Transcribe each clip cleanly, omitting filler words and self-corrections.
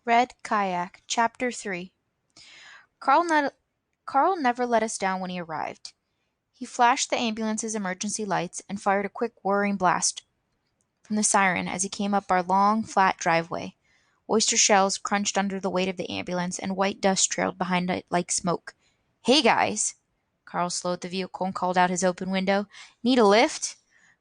Red Kayak, Chapter 3. Carl, ne- Carl never let us down when he arrived. He flashed the ambulance's emergency lights and fired a quick whirring blast from the siren as he came up our long, flat driveway. Oyster shells crunched under the weight of the ambulance, and white dust trailed behind it like smoke. "Hey, guys!" Carl slowed the vehicle and called out his open window. "Need a lift?"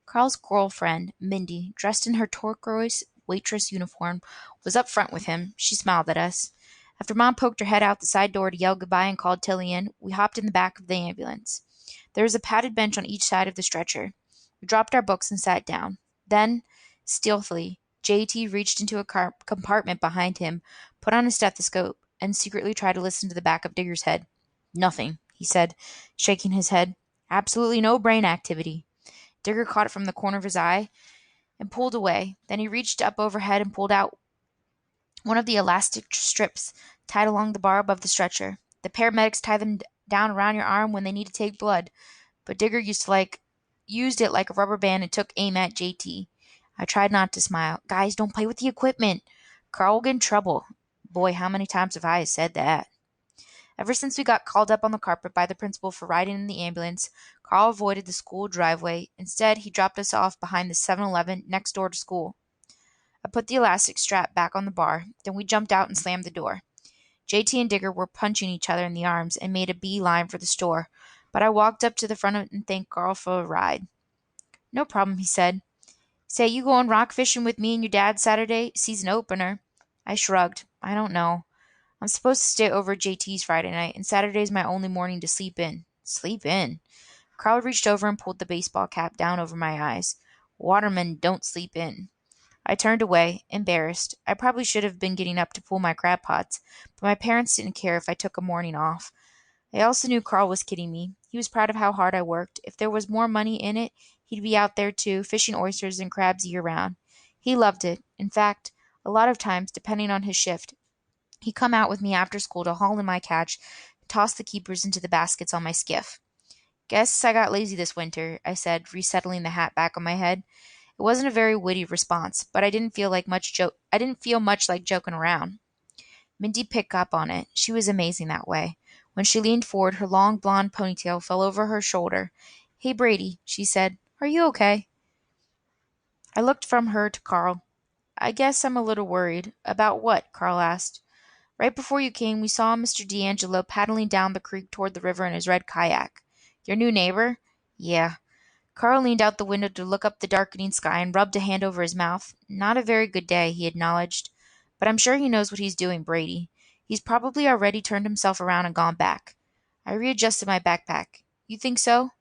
Carl's girlfriend, Mindy, dressed in her turquoise waitress uniform, was up front with him. She smiled at us. After Mom poked her head out the side door to yell goodbye and called Tilly in, we hopped in the back of the ambulance. There was a padded bench on each side of the stretcher. We dropped our books and sat down. Then, stealthily, JT reached into a compartment behind him, put on a stethoscope, and secretly tried to listen to the back of Digger's head. "Nothing," he said, shaking his head. "Absolutely no brain activity." Digger caught it from the corner of his eye and pulled away. Then he reached up overhead and pulled out one of the elastic strips tied along the bar above the stretcher. "The paramedics tie them down around your arm when they need to take blood." But Digger used it like a rubber band and took aim at JT. I tried not to smile. "Guys, don't play with the equipment. Carl will get in trouble." Boy, how many times have I said that? Ever since we got called up on the carpet by the principal for riding in the ambulance, Carl avoided the school driveway. Instead, he dropped us off behind the 7-Eleven next door to school. I put the elastic strap back on the bar. Then we jumped out and slammed the door. JT and Digger were punching each other in the arms and made a bee-line for the store, but I walked up to the front and thanked Carl for a ride. "No problem," he said. "Say, you going rock fishing with me and your dad Saturday? Season opener." I shrugged. "I don't know. I'm supposed to stay over at JT's Friday night, and Saturday's my only morning to sleep in." "Sleep in?" Carl reached over and pulled the baseball cap down over my eyes. "Watermen don't sleep in." I turned away, embarrassed. I probably should have been getting up to pull my crab pots, but my parents didn't care if I took a morning off. I also knew Carl was kidding me. He was proud of how hard I worked. If there was more money in it, he'd be out there too, fishing oysters and crabs year round. He loved it. In fact, a lot of times, depending on his shift, he'd come out with me after school to haul in my catch and toss the keepers into the baskets on my skiff. "Guess I got lazy this winter," I said, resettling the hat back on my head. It wasn't a very witty response, but I didn't feel much like joking around. Mindy picked up on it. She was amazing that way. When she leaned forward, her long blonde ponytail fell over her shoulder. "Hey, Brady," she said. "Are you okay?" I looked from her to Carl. "I guess I'm a little worried." "About what?" Carl asked. "Right before you came, we saw Mr. D'Angelo paddling down the creek toward the river in his red kayak." "Your new neighbor?" "Yeah." Carl leaned out the window to look up the darkening sky and rubbed a hand over his mouth. "Not a very good day," he acknowledged. "But I'm sure he knows what he's doing, Brady. He's probably already turned himself around and gone back." I readjusted my backpack. "You think so?"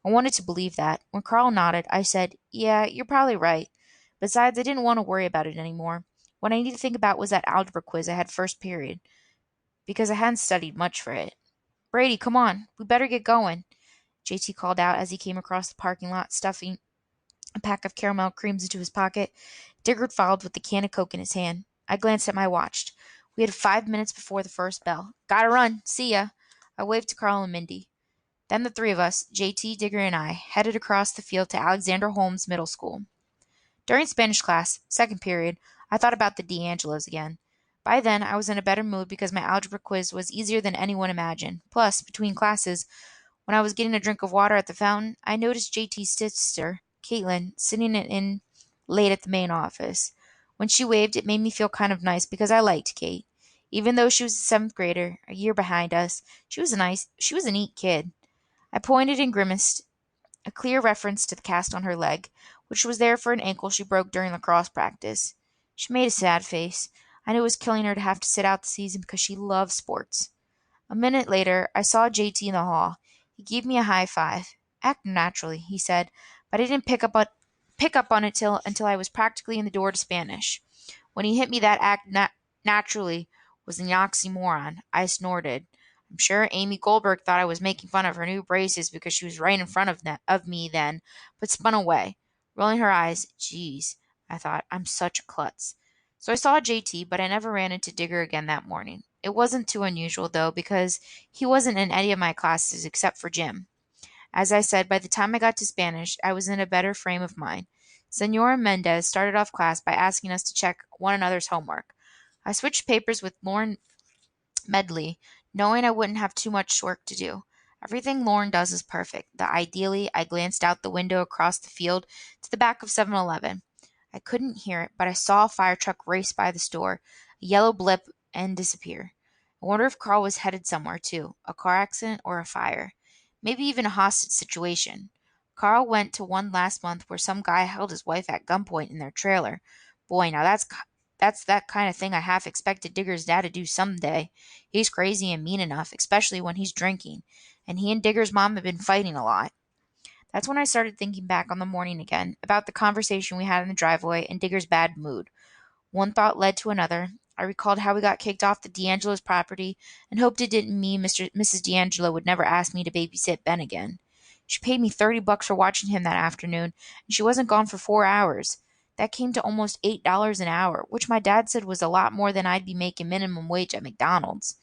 I wanted to believe that. When Carl nodded, I said, "Yeah, you're probably right." Besides, I didn't want to worry about it anymore. What I needed to think about was that algebra quiz I had first period, because I hadn't studied much for it. "Brady, come on. We better get going," JT called out as he came across the parking lot, stuffing a pack of caramel creams into his pocket. Digger followed with the can of Coke in his hand. I glanced at my watch. We had 5 minutes before the first bell. "Gotta run. See ya." I waved to Carl and Mindy. Then the three of us, JT, Digger, and I, headed across the field to Alexander Holmes Middle School. During Spanish class, second period, I thought about the D'Angelos again. By then, I was in a better mood because my algebra quiz was easier than anyone imagined. Plus, between classes, when I was getting a drink of water at the fountain, I noticed JT's sister, Caitlin, sitting in late at the main office. When she waved, it made me feel kind of nice because I liked Kate. Even though she was a seventh grader, a year behind us, she was a neat kid. I pointed and grimaced, a clear reference to the cast on her leg, which was there for an ankle she broke during lacrosse practice. She made a sad face. I knew it was killing her to have to sit out the season because she loved sports. A minute later, I saw JT in the hall. He gave me a high five. "Act naturally," he said, but I didn't pick up on it until I was practically in the door to Spanish. When he hit me that naturally was an oxymoron, I snorted. I'm sure Amy Goldberg thought I was making fun of her new braces because she was right in front of me then, but spun away, rolling her eyes. "Geez," I thought, "I'm such a klutz." So I saw JT, but I never ran into Digger again that morning. It wasn't too unusual, though, because he wasn't in any of my classes except for gym. As I said, by the time I got to Spanish, I was in a better frame of mind. Senora Mendez started off class by asking us to check one another's homework. I switched papers with Lauren Medley, knowing I wouldn't have too much work to do. Everything Lauren does is perfect. Ideally, I glanced out the window across the field to the back of 7-Eleven. I couldn't hear it, but I saw a fire truck race by the store, a yellow blip, and disappear. I wonder if Carl was headed somewhere, too. A car accident or a fire. Maybe even a hostage situation. Carl went to one last month where some guy held his wife at gunpoint in their trailer. Boy, now that's that kind of thing I half expected Digger's dad to do someday. He's crazy and mean enough, especially when he's drinking, and he and Digger's mom have been fighting a lot. That's when I started thinking back on the morning again, about the conversation we had in the driveway and Digger's bad mood. One thought led to another. I recalled how we got kicked off the D'Angelo's property and hoped it didn't mean Mrs. D'Angelo would never ask me to babysit Ben again. She paid me $30 for watching him that afternoon, and she wasn't gone for 4 hours. That came to almost $8 an hour, which my dad said was a lot more than I'd be making minimum wage at McDonald's.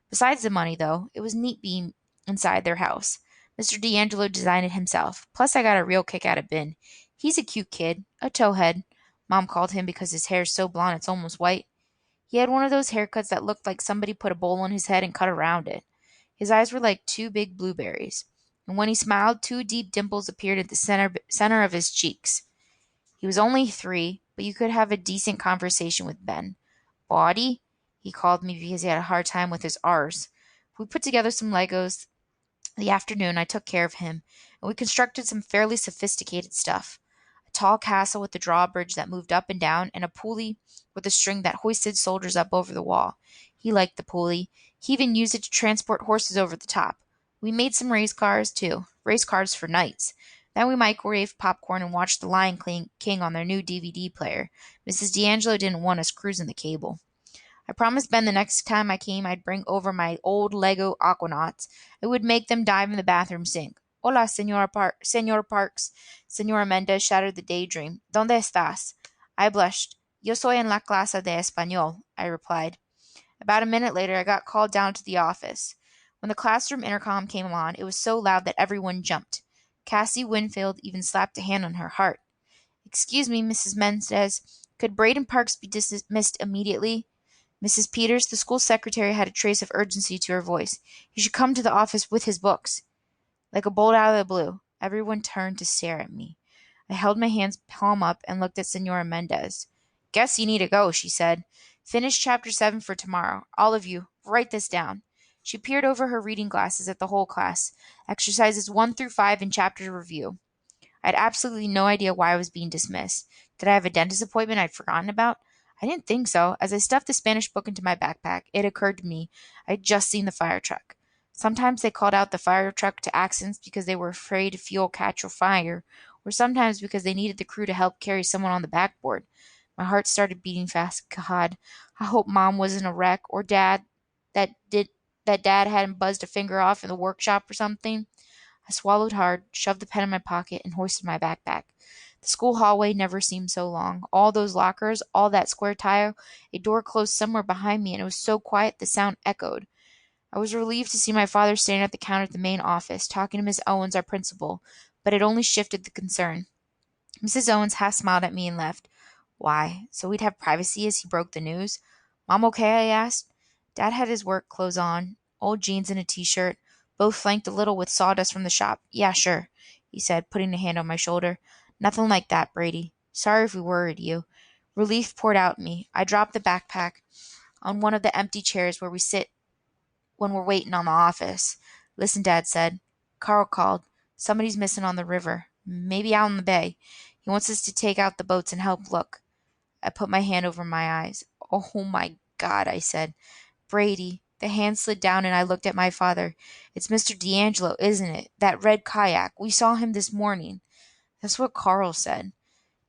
Besides the money, though, it was neat being inside their house. Mr. D'Angelo designed it himself. Plus, I got a real kick out of Ben. He's a cute kid, a towhead. Mom called him because his hair's so blonde it's almost white. He had one of those haircuts that looked like somebody put a bowl on his head and cut around it. His eyes were like two big blueberries, and when he smiled, two deep dimples appeared at the center of his cheeks. He was only 3, but you could have a decent conversation with Ben. Bawdy? He called me because he had a hard time with his R's. We put together some Legos the afternoon I took care of him, and we constructed some fairly sophisticated stuff. A tall castle with a drawbridge that moved up and down, and a pulley with a string that hoisted soldiers up over the wall. He liked the pulley. He even used it to transport horses over the top. We made some race cars, too. Race cars for knights. Then we microwaved popcorn and watched The Lion King on their new DVD player. Mrs. D'Angelo didn't want us cruising the cable. I promised Ben the next time I came I'd bring over my old Lego Aquanauts. I would make them dive in the bathroom sink. Hola, Senor Parks. Senora Mendez shattered the daydream. ¿Dónde estás? I blushed. Yo soy en la clase de español, I replied. About a minute later, I got called down to the office. When the classroom intercom came on, it was so loud that everyone jumped. Cassie Winfield even slapped a hand on her heart. Excuse me, Mrs. Mendez. Could Braden Parks be dismissed immediately? Mrs. Peters, the school secretary, had a trace of urgency to her voice. He should come to the office with his books. Like a bolt out of the blue, everyone turned to stare at me. I held my hands palm up and looked at Senora Mendez. Guess you need to go, she said. Finish chapter 7 for tomorrow. All of you, write this down. She peered over her reading glasses at the whole class. Exercises 1 through 5 in chapter review. I had absolutely no idea why I was being dismissed. Did I have a dentist appointment I'd forgotten about? I didn't think so. As I stuffed the Spanish book into my backpack, it occurred to me I'd just seen the fire truck. Sometimes they called out the fire truck to accidents because they were afraid fuel catch or fire, or sometimes because they needed the crew to help carry someone on the backboard. My heart started beating fast. God, I hope Mom wasn't a wreck, or that Dad hadn't buzzed a finger off in the workshop or something. I swallowed hard, shoved the pen in my pocket, and hoisted my backpack. The school hallway never seemed so long. All those lockers, all that square tile, a door closed somewhere behind me, and it was so quiet the sound echoed. I was relieved to see my father standing at the counter at the main office, talking to Miss Owens, our principal, but it only shifted the concern. Mrs. Owens half smiled at me and left. Why, so we'd have privacy as he broke the news? Mom okay? I asked. Dad had his work clothes on, old jeans and a t-shirt, both flanked a little with sawdust from the shop. Yeah, sure, he said, putting a hand on my shoulder. Nothing like that, Brady. Sorry if we worried you. Relief poured out in me. I dropped the backpack on one of the empty chairs where we sit when we're waiting on the office. Listen, Dad said. Carl called. Somebody's missing on the river. Maybe out in the bay. He wants us to take out the boats and help look. I put my hand over my eyes. Oh my God, I said. Brady. The hand slid down and I looked at my father. It's Mr. D'Angelo, isn't it? That red kayak. We saw him this morning. That's what Carl said.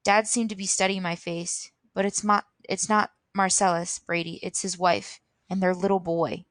Dad seemed to be studying my face. But it's not Marcellus, Brady. It's his wife and their little boy.